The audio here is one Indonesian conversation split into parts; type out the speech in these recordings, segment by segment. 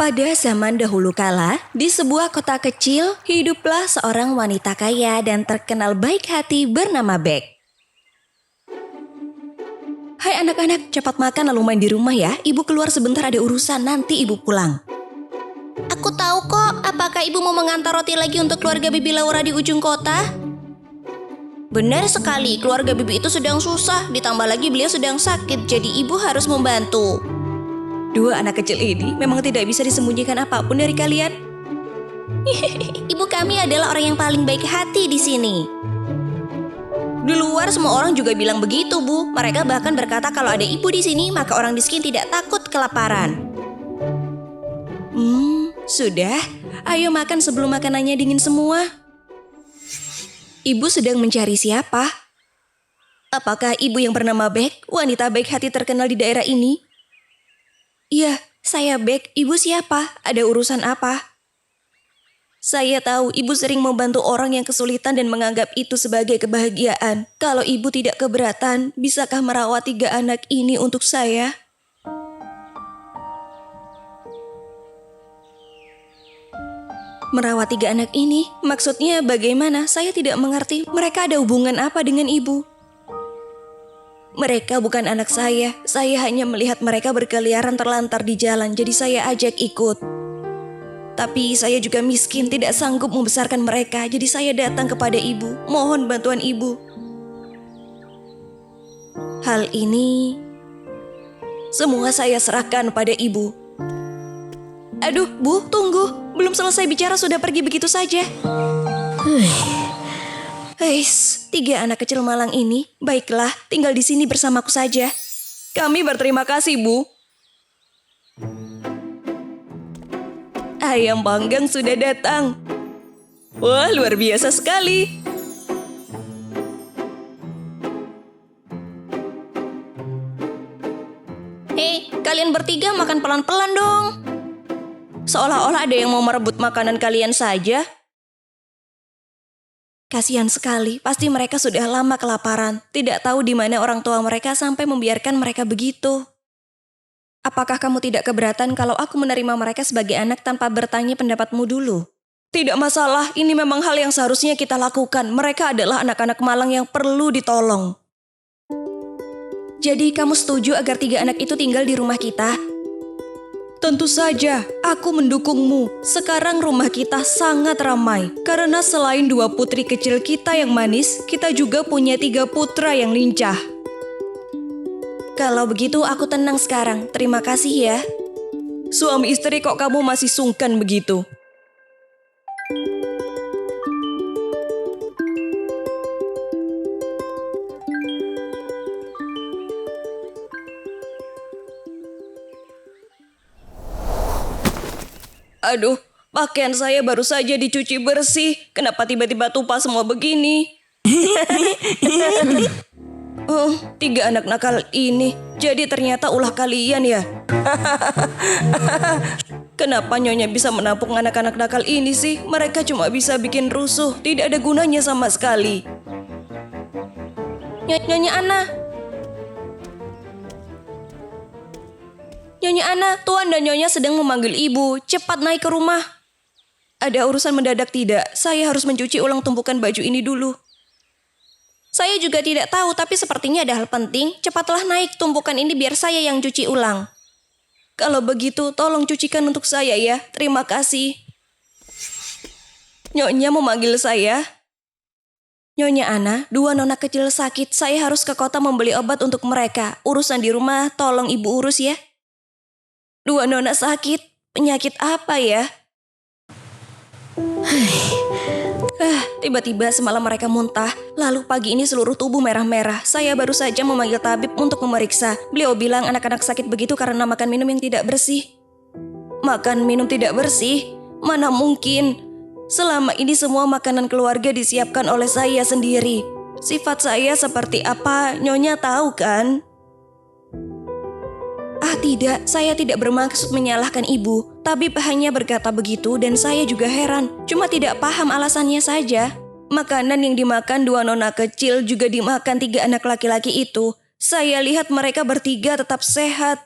Pada zaman dahulu kala, di sebuah kota kecil, hiduplah seorang wanita kaya dan terkenal baik hati bernama Beck. Hai anak-anak, cepat makan lalu main di rumah ya. Ibu keluar sebentar ada urusan, nanti ibu pulang. Aku tahu kok, apakah ibu mau mengantar roti lagi untuk keluarga Bibi Laura di ujung kota? Benar sekali, keluarga Bibi itu sedang susah, ditambah lagi beliau sedang sakit, jadi ibu harus membantu. Dua anak kecil ini memang tidak bisa disembunyikan apapun dari kalian. Ibu kami adalah orang yang paling baik hati di sini. Di luar semua orang juga bilang begitu, Bu. Mereka bahkan berkata kalau ada ibu di sini, maka orang miskin tidak takut kelaparan. Sudah. Ayo makan sebelum makanannya dingin semua. Ibu sedang mencari siapa? Apakah ibu yang bernama Beck, wanita baik hati terkenal di daerah ini? Iya, saya Beck. Ibu siapa? Ada urusan apa? Saya tahu ibu sering membantu orang yang kesulitan dan menganggap itu sebagai kebahagiaan. Kalau ibu tidak keberatan, bisakah merawat 3 anak ini untuk saya? Merawat 3 anak ini? Maksudnya bagaimana? Saya tidak mengerti. Mereka ada hubungan apa dengan ibu? Mereka bukan anak saya hanya melihat mereka berkeliaran terlantar di jalan, jadi saya ajak ikut. Tapi saya juga miskin, tidak sanggup membesarkan mereka, jadi saya datang kepada ibu, mohon bantuan ibu. Hal ini semua saya serahkan pada ibu. Aduh, Bu, tunggu. Belum selesai bicara sudah pergi begitu saja. Heis, 3 anak kecil malang ini, baiklah, tinggal di sini bersamaku saja. Kami berterima kasih, Bu. Ayam panggang sudah datang. Wah, luar biasa sekali. Hei, kalian bertiga makan pelan-pelan dong. Seolah-olah ada yang mau merebut makanan kalian saja. Kasihan sekali, pasti mereka sudah lama kelaparan. Tidak tahu di mana orang tua mereka sampai membiarkan mereka begitu. Apakah kamu tidak keberatan kalau aku menerima mereka sebagai anak tanpa bertanya pendapatmu dulu? Tidak masalah, ini memang hal yang seharusnya kita lakukan. Mereka adalah anak-anak malang yang perlu ditolong. Jadi kamu setuju agar 3 anak itu tinggal di rumah kita? Tentu saja, aku mendukungmu. Sekarang rumah kita sangat ramai. Karena selain 2 putri kecil kita yang manis, kita juga punya 3 putra yang lincah. Kalau begitu aku tenang sekarang. Terima kasih ya. Suami istri kok kamu masih sungkan begitu? Aduh, pakaian saya baru saja dicuci bersih. Kenapa tiba-tiba tumpah semua begini? Oh, 3 anak nakal ini. Jadi ternyata ulah kalian ya? Kenapa Nyonya bisa menampung anak-anak nakal ini sih? Mereka cuma bisa bikin rusuh. Tidak ada gunanya sama sekali. Nyonya Ana. Nyonya Ana, Tuan dan Nyonya sedang memanggil ibu. Cepat naik ke rumah. Ada urusan mendadak tidak? Saya harus mencuci ulang tumpukan baju ini dulu. Saya juga tidak tahu, tapi sepertinya ada hal penting. Cepatlah naik tumpukan ini biar saya yang cuci ulang. Kalau begitu, tolong cucikan untuk saya ya. Terima kasih. Nyonya memanggil saya. Nyonya Ana, 2 nona kecil sakit. Saya harus ke kota membeli obat untuk mereka. Urusan di rumah, tolong ibu urus ya. 2 nona sakit? Penyakit apa ya? Tiba-tiba semalam mereka muntah. Lalu pagi ini seluruh tubuh merah-merah. Saya baru saja memanggil tabib untuk memeriksa. Beliau bilang anak-anak sakit begitu karena makan minum yang tidak bersih. Makan minum tidak bersih? Mana mungkin. Selama ini semua makanan keluarga disiapkan oleh saya sendiri. Sifat saya seperti apa, Nyonya tahu kan? Tidak, saya tidak bermaksud menyalahkan ibu. Tabib hanya berkata begitu dan saya juga heran. Cuma tidak paham alasannya saja. Makanan yang dimakan 2 nona kecil juga dimakan 3 anak laki-laki itu. Saya lihat mereka bertiga tetap sehat.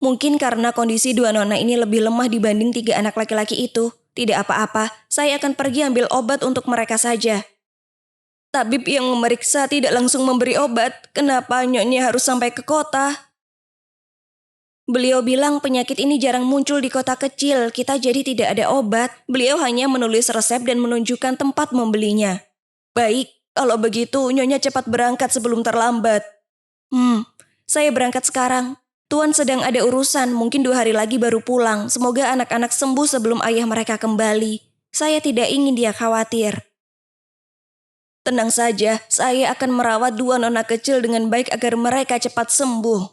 Mungkin karena kondisi dua nona ini lebih lemah dibanding 3 anak laki-laki itu. Tidak apa-apa, saya akan pergi ambil obat untuk mereka saja. Tabib yang memeriksa tidak langsung memberi obat. Kenapa Nyonya harus sampai ke kota? Beliau bilang penyakit ini jarang muncul di kota kecil, kita jadi tidak ada obat. Beliau hanya menulis resep dan menunjukkan tempat membelinya. Baik, kalau begitu Nyonya cepat berangkat sebelum terlambat. Saya berangkat sekarang. Tuan sedang ada urusan, mungkin 2 hari lagi baru pulang. Semoga anak-anak sembuh sebelum ayah mereka kembali. Saya tidak ingin dia khawatir. Tenang saja, saya akan merawat 2 nona kecil dengan baik agar mereka cepat sembuh.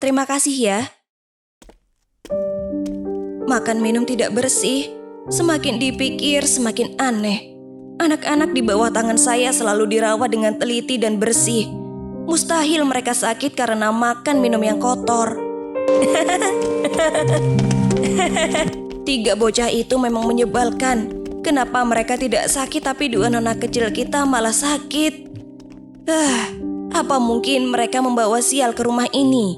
Terima kasih ya. Makan minum tidak bersih. Semakin dipikir, semakin aneh. Anak-anak di bawah tangan saya selalu dirawat dengan teliti dan bersih. Mustahil mereka sakit karena makan minum yang kotor. 3 bocah itu memang menyebalkan. Kenapa mereka tidak sakit tapi 2 nona kecil kita malah sakit? Apa mungkin mereka membawa sial ke rumah ini?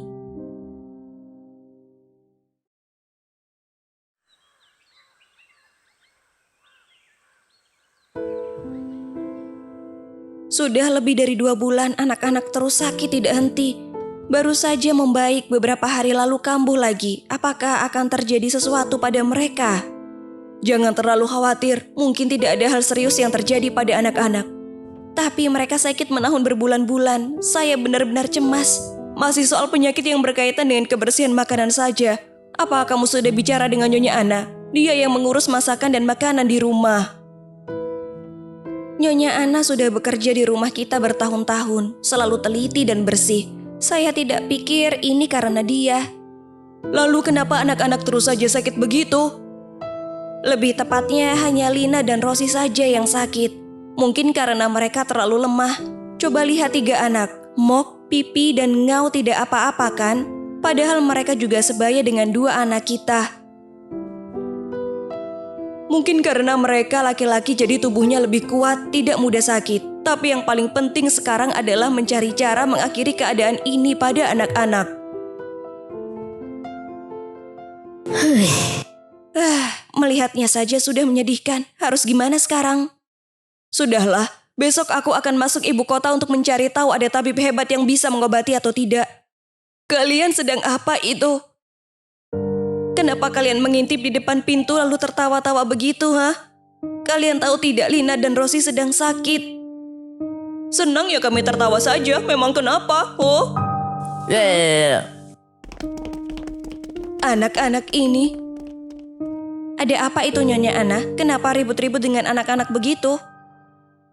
Sudah lebih dari 2 bulan anak-anak terus sakit tidak henti. Baru saja membaik, beberapa hari lalu kambuh lagi. Apakah akan terjadi sesuatu pada mereka? Jangan terlalu khawatir, mungkin tidak ada hal serius yang terjadi pada anak-anak. Tapi mereka sakit menahun berbulan-bulan, saya benar-benar cemas. Masih soal penyakit yang berkaitan dengan kebersihan makanan saja. Apa kamu sudah bicara dengan Nyonya Ana? Dia yang mengurus masakan dan makanan di rumah. Nyonya Ana sudah bekerja di rumah kita bertahun-tahun, selalu teliti dan bersih. Saya tidak pikir ini karena dia. Lalu kenapa anak-anak terus saja sakit begitu? Lebih tepatnya hanya Lina dan Rosi saja yang sakit. Mungkin karena mereka terlalu lemah. Coba lihat 3 anak, Mok, Pipi, dan Ngau tidak apa-apa kan? Padahal mereka juga sebaya dengan 2 anak kita. Mungkin karena mereka laki-laki jadi tubuhnya lebih kuat, tidak mudah sakit. Tapi yang paling penting sekarang adalah mencari cara mengakhiri keadaan ini pada anak-anak. Melihatnya saja sudah menyedihkan. Harus gimana sekarang? Sudahlah, besok aku akan masuk ibu kota untuk mencari tahu ada tabib hebat yang bisa mengobati atau tidak. Kalian sedang apa itu? Kenapa kalian mengintip di depan pintu lalu tertawa-tawa begitu, ha? Kalian tahu tidak Lina dan Rosi sedang sakit? Senang ya kami tertawa saja, memang kenapa? Oh? Anak-anak ini. Ada apa itu Nyonya Ana? Kenapa ribut-ribut dengan anak-anak begitu?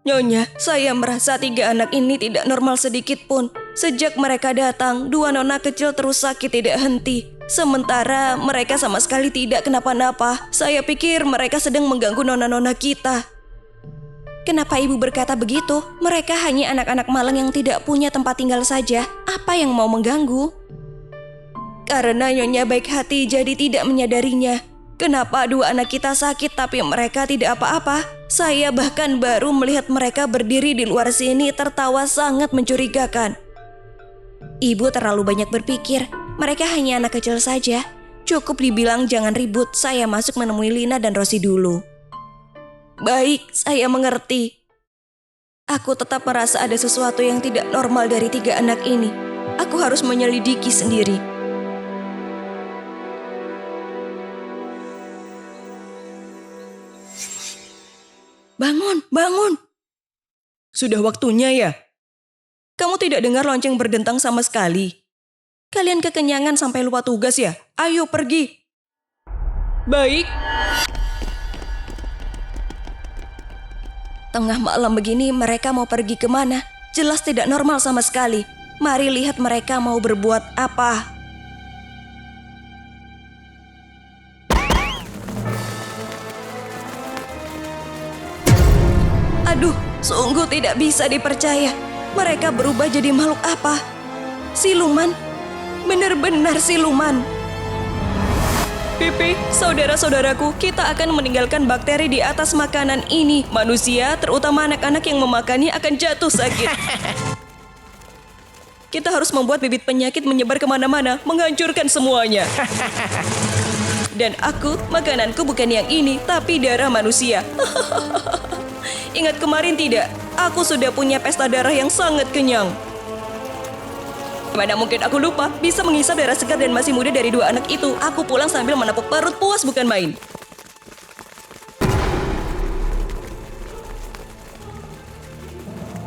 Nyonya, saya merasa 3 anak ini tidak normal sedikit pun. Sejak mereka datang, 2 nona kecil terus sakit tidak henti. Sementara mereka sama sekali tidak kenapa-napa. Saya pikir mereka sedang mengganggu nona-nona kita. Kenapa ibu berkata begitu? Mereka hanya anak-anak malang yang tidak punya tempat tinggal saja. Apa yang mau mengganggu? Karena Nyonya baik hati jadi tidak menyadarinya. Kenapa 2 anak kita sakit tapi mereka tidak apa-apa? Saya bahkan baru melihat mereka berdiri di luar sini tertawa sangat mencurigakan. Ibu terlalu banyak berpikir, mereka hanya anak kecil saja. Cukup dibilang jangan ribut, saya masuk menemui Lina dan Rosi dulu. Baik, saya mengerti. Aku tetap merasa ada sesuatu yang tidak normal dari 3 anak ini. Aku harus menyelidiki sendiri. Bangun, bangun. Sudah waktunya ya? Kamu tidak dengar lonceng berdentang sama sekali? Kalian kekenyangan sampai lupa tugas ya? Ayo pergi. Baik. Tengah malam begini mereka mau pergi kemana? Jelas tidak normal sama sekali. Mari lihat mereka mau berbuat apa. Aduh, sungguh tidak bisa dipercaya. Mereka berubah jadi makhluk apa? Siluman? Benar-benar siluman. Pipi, saudara-saudaraku, kita akan meninggalkan bakteri di atas makanan ini. Manusia, terutama anak-anak yang memakannya akan jatuh sakit. Kita harus membuat bibit penyakit menyebar kemana-mana, menghancurkan semuanya. Dan makananku bukan yang ini, tapi darah manusia. Ingat kemarin tidak? Aku sudah punya pesta darah yang sangat kenyang. Mana mungkin aku lupa, bisa menghisap darah segar dan masih muda dari dua anak itu. Aku pulang sambil menepuk perut, puas bukan main.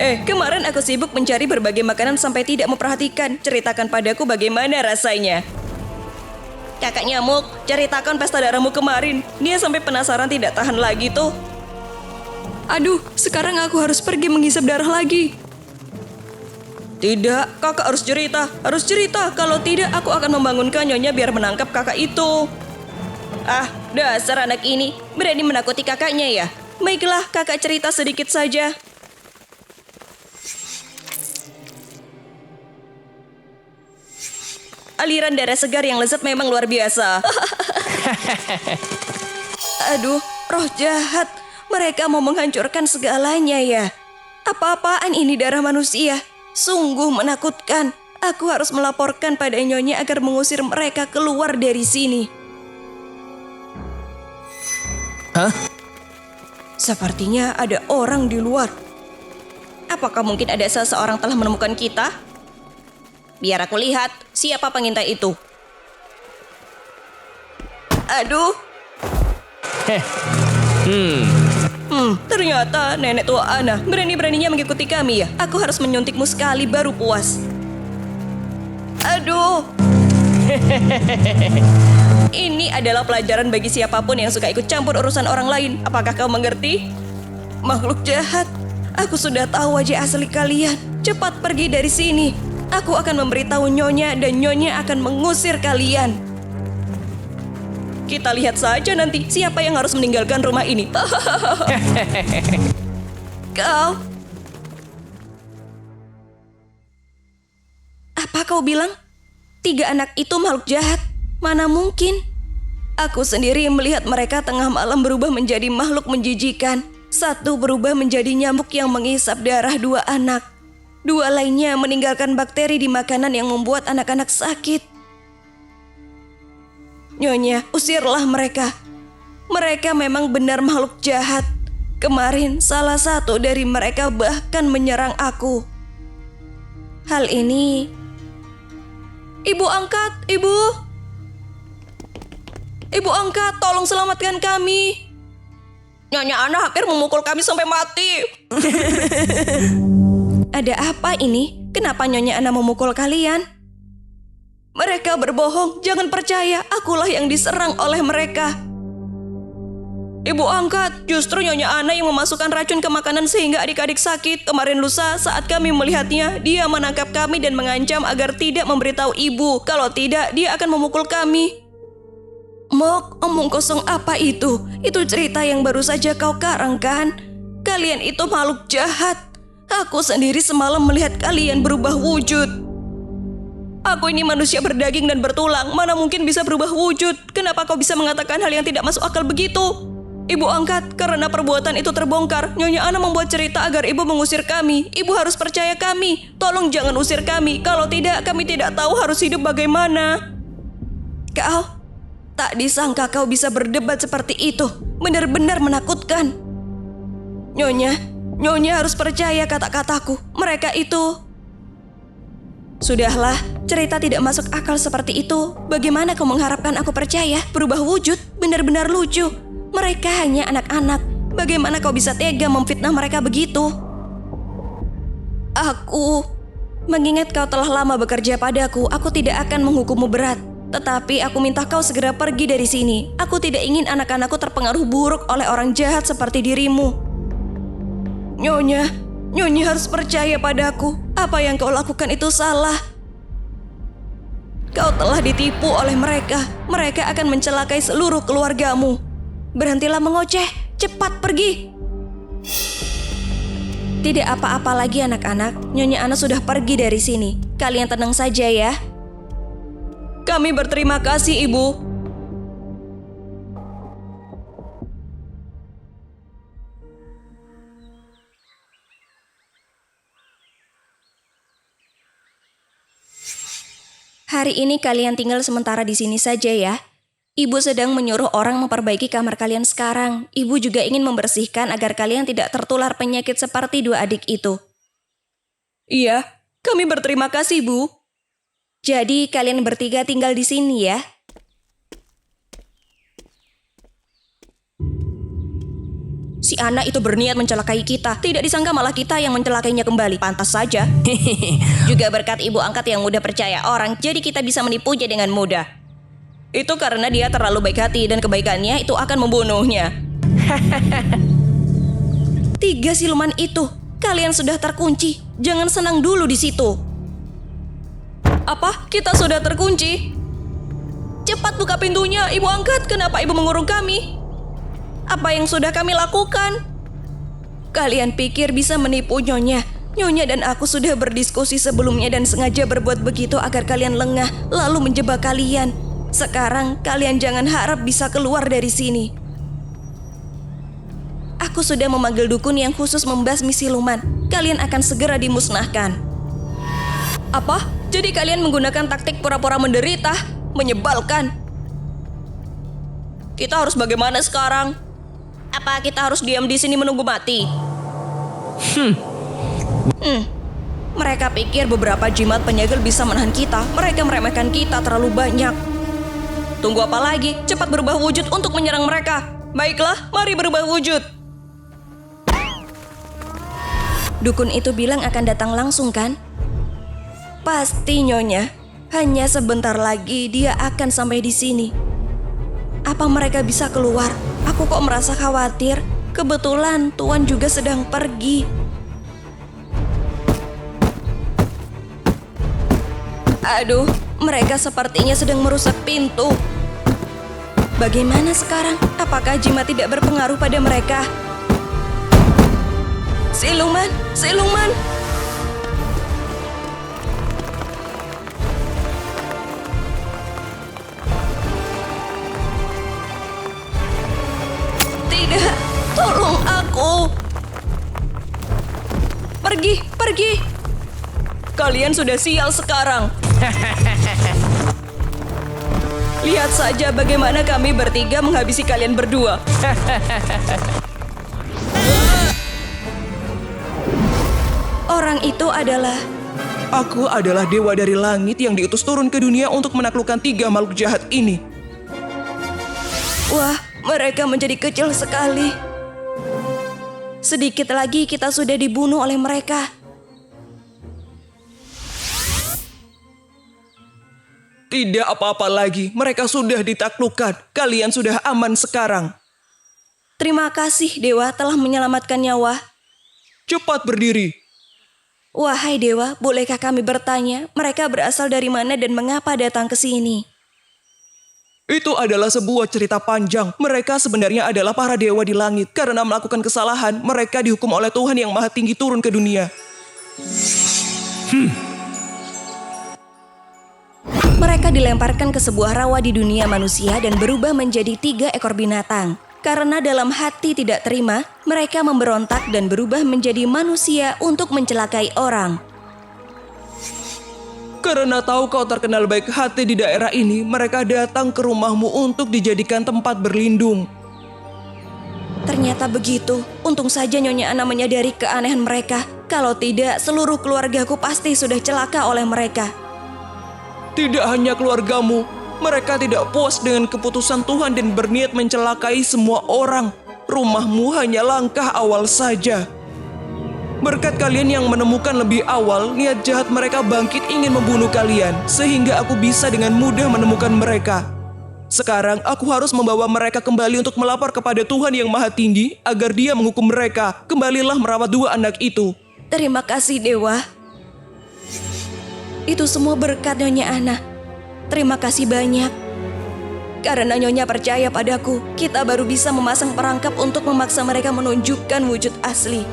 Kemarin aku sibuk mencari berbagai makanan sampai tidak memperhatikan. Ceritakan padaku bagaimana rasanya. Kakak Nyamuk, ceritakan pesta darahmu kemarin. Dia sampai penasaran tidak tahan lagi tuh. Aduh, sekarang aku harus pergi menghisap darah lagi. Tidak, kakak harus cerita. Harus cerita, kalau tidak aku akan membangunkan Nyonya biar menangkap kakak itu. Ah, dasar anak ini, berani menakuti kakaknya ya. Baiklah, kakak cerita sedikit saja. Aliran darah segar yang lezat memang luar biasa. Aduh, roh jahat. Mereka mau menghancurkan segalanya ya. Apa-apaan ini darah manusia? Sungguh menakutkan. Aku harus melaporkan pada Nyonya agar mengusir mereka keluar dari sini. Hah? Sepertinya ada orang di luar. Apakah mungkin ada seseorang telah menemukan kita? Biar aku lihat siapa pengintai itu. Aduh. Ternyata nenek tua Ana berani-beraninya mengikuti kami ya. Aku harus menyuntikmu sekali baru puas. Aduh. Ini adalah pelajaran bagi siapapun yang suka ikut campur urusan orang lain. Apakah kau mengerti? Makhluk jahat, aku sudah tahu wajah asli kalian. Cepat pergi dari sini. Aku akan memberitahu Nyonya dan Nyonya akan mengusir kalian. Kita lihat saja nanti siapa yang harus meninggalkan rumah ini. Kau. Apa kau bilang? 3 anak itu makhluk jahat? Mana mungkin? Aku sendiri melihat mereka tengah malam berubah menjadi makhluk menjijikan. 1 berubah menjadi nyamuk yang menghisap darah 2 anak. 2 lainnya meninggalkan bakteri di makanan yang membuat anak-anak sakit. Nyonya, usirlah mereka. Mereka memang benar makhluk jahat. Kemarin salah satu dari mereka bahkan menyerang aku. Hal ini... Ibu angkat, ibu! Ibu angkat, tolong selamatkan kami. Nyonya Ana hampir memukul kami sampai mati. Ada apa ini? Kenapa Nyonya Ana memukul kalian? Mereka berbohong, jangan percaya, akulah yang diserang oleh mereka. Ibu angkat, justru Nyonya Ana yang memasukkan racun ke makanan sehingga adik-adik sakit. Kemarin lusa saat kami melihatnya, dia menangkap kami dan mengancam agar tidak memberitahu ibu. Kalau tidak, dia akan memukul kami. Mok, omong kosong apa itu? Itu cerita yang baru saja kau karang kan? Kalian itu makhluk jahat. Aku sendiri semalam melihat kalian berubah wujud. Aku ini manusia berdaging dan bertulang, mana mungkin bisa berubah wujud? Kenapa kau bisa mengatakan hal yang tidak masuk akal begitu? Ibu angkat, karena perbuatan itu terbongkar, Nyonya Ana membuat cerita agar ibu mengusir kami. Ibu harus percaya kami. Tolong jangan usir kami. Kalau tidak, kami tidak tahu harus hidup bagaimana. Kau, tak disangka kau bisa berdebat seperti itu. Benar-benar menakutkan. Nyonya harus percaya kata-kataku. Mereka itu... Sudahlah, cerita tidak masuk akal seperti itu. Bagaimana kau mengharapkan aku percaya? Berubah wujud, benar-benar lucu. Mereka hanya anak-anak. Bagaimana kau bisa tega memfitnah mereka begitu? Mengingat kau telah lama bekerja padaku, aku tidak akan menghukummu berat. Tetapi aku minta kau segera pergi dari sini. Aku tidak ingin anak-anakku terpengaruh buruk oleh orang jahat seperti dirimu. Nyonya harus percaya padaku. Apa yang kau lakukan itu salah. Kau telah ditipu oleh mereka. Mereka akan mencelakai seluruh keluargamu. Berhentilah mengoceh. Cepat pergi. Tidak apa-apa lagi anak-anak. Nyonya Ana sudah pergi dari sini. Kalian tenang saja ya. Kami berterima kasih, Ibu. Hari ini kalian tinggal sementara di sini saja ya. Ibu sedang menyuruh orang memperbaiki kamar kalian sekarang. Ibu juga ingin membersihkan agar kalian tidak tertular penyakit seperti dua adik itu. Iya, kami berterima kasih, Bu. Jadi kalian bertiga tinggal di sini ya. Si anak itu berniat mencelakai kita. Tidak disangka malah kita yang mencelakainya kembali. Pantas saja. Juga berkat ibu angkat yang mudah percaya orang, jadi kita bisa menipunya dengan mudah. Itu karena dia terlalu baik hati dan kebaikannya itu akan membunuhnya. 3 siluman itu, kalian sudah terkunci. Jangan senang dulu di situ. Apa? Kita sudah terkunci? Cepat buka pintunya, ibu angkat. Kenapa ibu mengurung kami? Apa yang sudah kami lakukan? Kalian pikir bisa menipu Nyonya? Nyonya dan aku sudah berdiskusi sebelumnya dan sengaja berbuat begitu agar kalian lengah, lalu menjebak kalian. Sekarang kalian jangan harap bisa keluar dari sini. Aku sudah memanggil dukun yang khusus membasmi siluman. Kalian akan segera dimusnahkan. Apa? Jadi kalian menggunakan taktik pura-pura menderita? Menyebalkan. Kita harus bagaimana sekarang? Apa kita harus diam di sini menunggu mati? Mereka pikir beberapa jimat penyegel bisa menahan kita. Mereka meremehkan kita terlalu banyak. Tunggu apa lagi? Cepat berubah wujud untuk menyerang mereka. Baiklah, mari berubah wujud. Dukun itu bilang akan datang langsung kan? Pasti Nyonya. Hanya sebentar lagi dia akan sampai di sini. Apa mereka bisa keluar? Aku kok merasa khawatir. Kebetulan Tuan juga sedang pergi. Aduh, mereka sepertinya sedang merusak pintu. Bagaimana sekarang? Apakah jimat tidak berpengaruh pada mereka? Siluman, siluman. Tidak, tolong aku. Pergi, pergi. Kalian sudah sial sekarang. Lihat saja bagaimana kami bertiga menghabisi kalian berdua. Orang itu adalah... Aku adalah dewa dari langit yang diutus turun ke dunia untuk menaklukkan 3 makhluk jahat ini. Wah, mereka menjadi kecil sekali. Sedikit lagi kita sudah dibunuh oleh mereka. Tidak apa-apa lagi, mereka sudah ditaklukkan. Kalian sudah aman sekarang. Terima kasih Dewa telah menyelamatkan nyawa. Cepat berdiri. Wahai Dewa, bolehkah kami bertanya mereka berasal dari mana dan mengapa datang ke sini? Itu adalah sebuah cerita panjang. Mereka sebenarnya adalah para dewa di langit. Karena melakukan kesalahan, mereka dihukum oleh Tuhan yang Maha Tinggi turun ke dunia. Mereka dilemparkan ke sebuah rawa di dunia manusia dan berubah menjadi 3 ekor binatang. Karena dalam hati tidak terima, mereka memberontak dan berubah menjadi manusia untuk mencelakai orang. Karena tahu kau terkenal baik hati di daerah ini, mereka datang ke rumahmu untuk dijadikan tempat berlindung. Ternyata begitu. Untung saja Nyonya Ana menyadari keanehan mereka. Kalau tidak, seluruh keluargaku pasti sudah celaka oleh mereka. Tidak hanya keluargamu, mereka tidak puas dengan keputusan Tuhan dan berniat mencelakai semua orang. Rumahmu hanya langkah awal saja. Berkat kalian yang menemukan lebih awal, niat jahat mereka bangkit ingin membunuh kalian, sehingga aku bisa dengan mudah menemukan mereka. Sekarang aku harus membawa mereka kembali untuk melapor kepada Tuhan yang Maha Tinggi agar Dia menghukum mereka. Kembalilah merawat 2 anak itu. Terima kasih Dewa. Itu semua berkat Nyonya Ana. Terima kasih banyak. Karena Nyonya percaya padaku, kita baru bisa memasang perangkap untuk memaksa mereka menunjukkan wujud asli.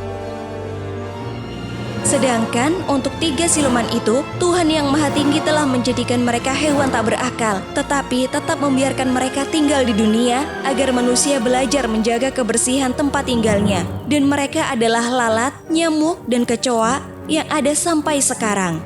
Sedangkan untuk 3 siluman itu, Tuhan yang Maha Tinggi telah menjadikan mereka hewan tak berakal, tetapi tetap membiarkan mereka tinggal di dunia agar manusia belajar menjaga kebersihan tempat tinggalnya. Dan mereka adalah lalat, nyamuk, dan kecoa yang ada sampai sekarang.